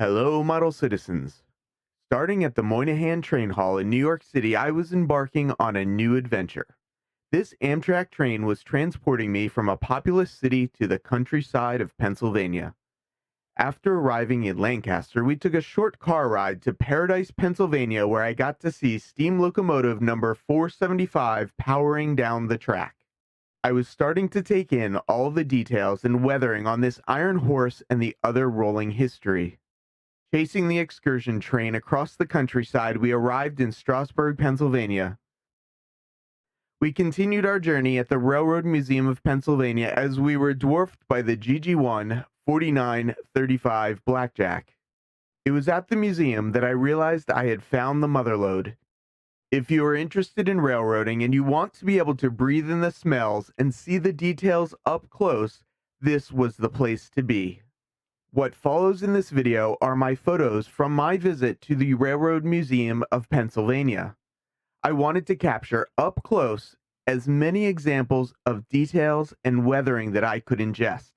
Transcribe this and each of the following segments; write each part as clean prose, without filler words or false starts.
Hello, model citizens. Starting at the Moynihan Train Hall in New York City, I was embarking on a new adventure. This Amtrak train was transporting me from a populous city to the countryside of Pennsylvania. After arriving in Lancaster, we took a short car ride to Paradise, Pennsylvania, where I got to see steam locomotive number 475 powering down the track. I was starting to take in all the details and weathering on this iron horse and the other rolling history. Chasing the excursion train across the countryside, we arrived in Strasburg, Pennsylvania. We continued our journey at the Railroad Museum of Pennsylvania as we were dwarfed by the GG1 4935 Blackjack. It was at the museum that I realized I had found the motherlode. If you are interested in railroading and you want to be able to breathe in the smells and see the details up close, this was the place to be. What follows in this video are my photos from my visit to the Railroad Museum of Pennsylvania. I wanted to capture up close as many examples of details and weathering that I could ingest.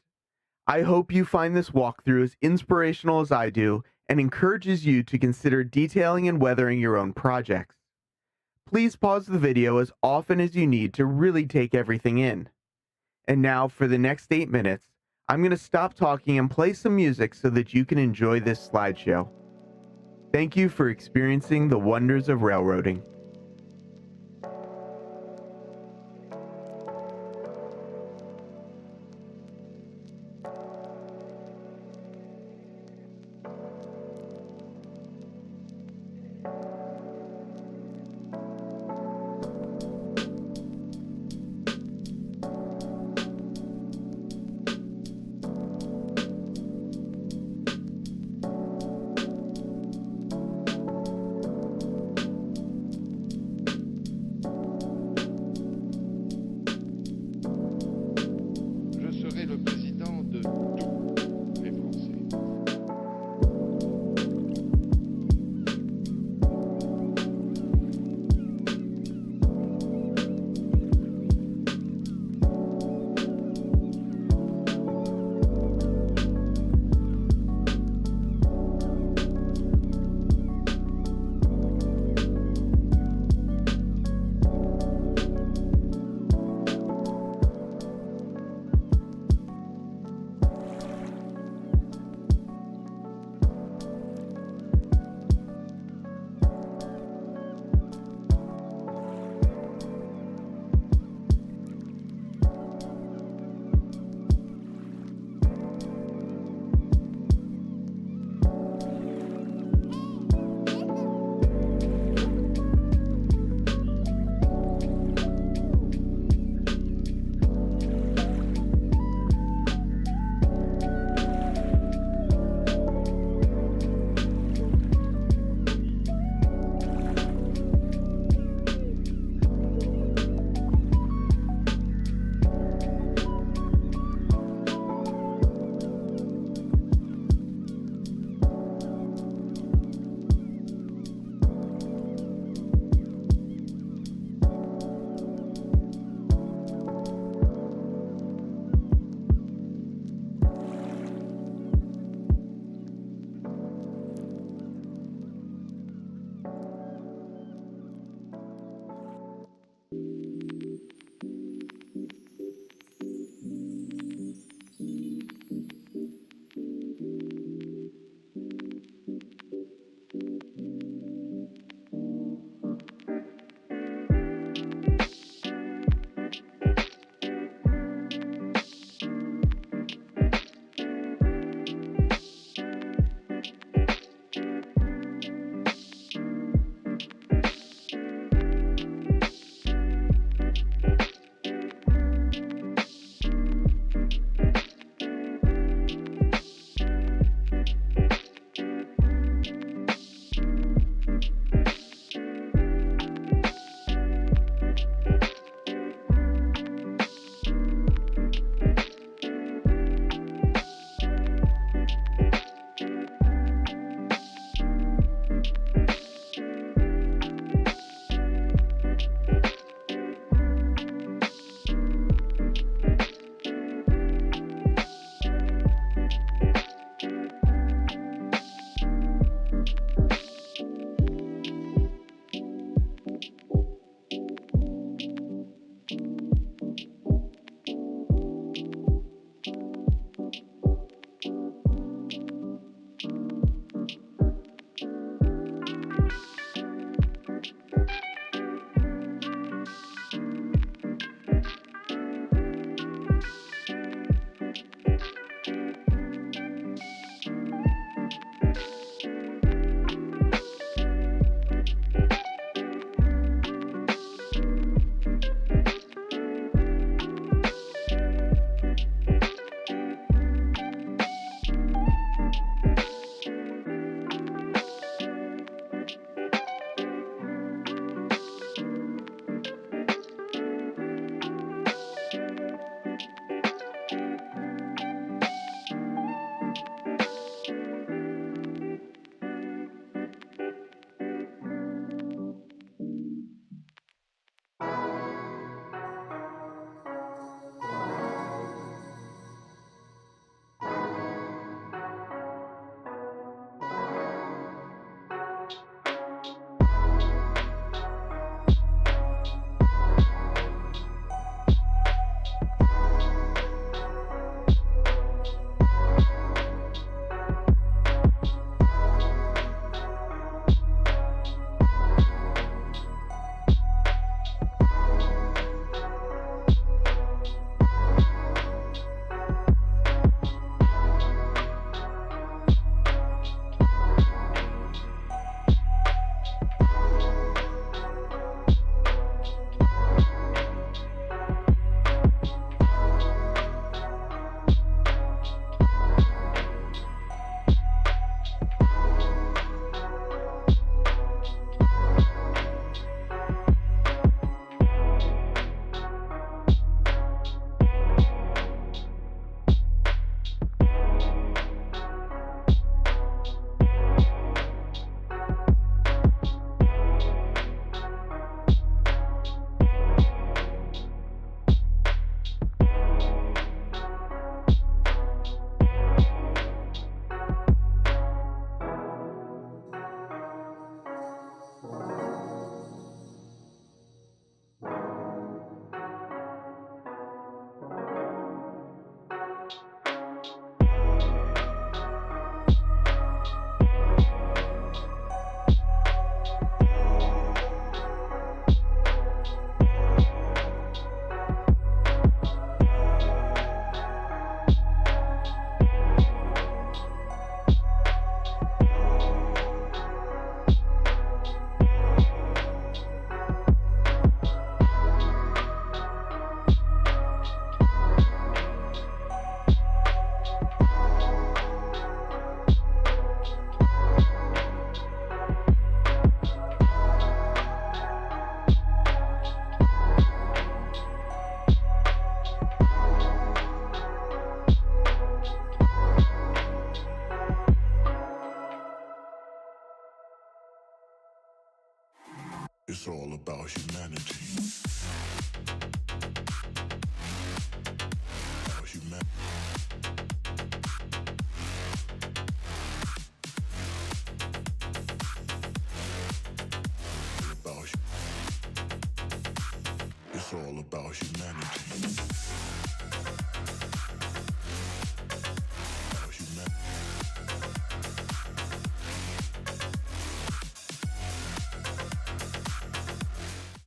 I hope you find this walkthrough as inspirational as I do and encourages you to consider detailing and weathering your own projects. Please pause the video as often as you need to really take everything in. And now for the next 8 minutes, I'm going to stop talking and play some music so that you can enjoy this slideshow. Thank you for experiencing the wonders of railroading. It's all about humanity. About humanity.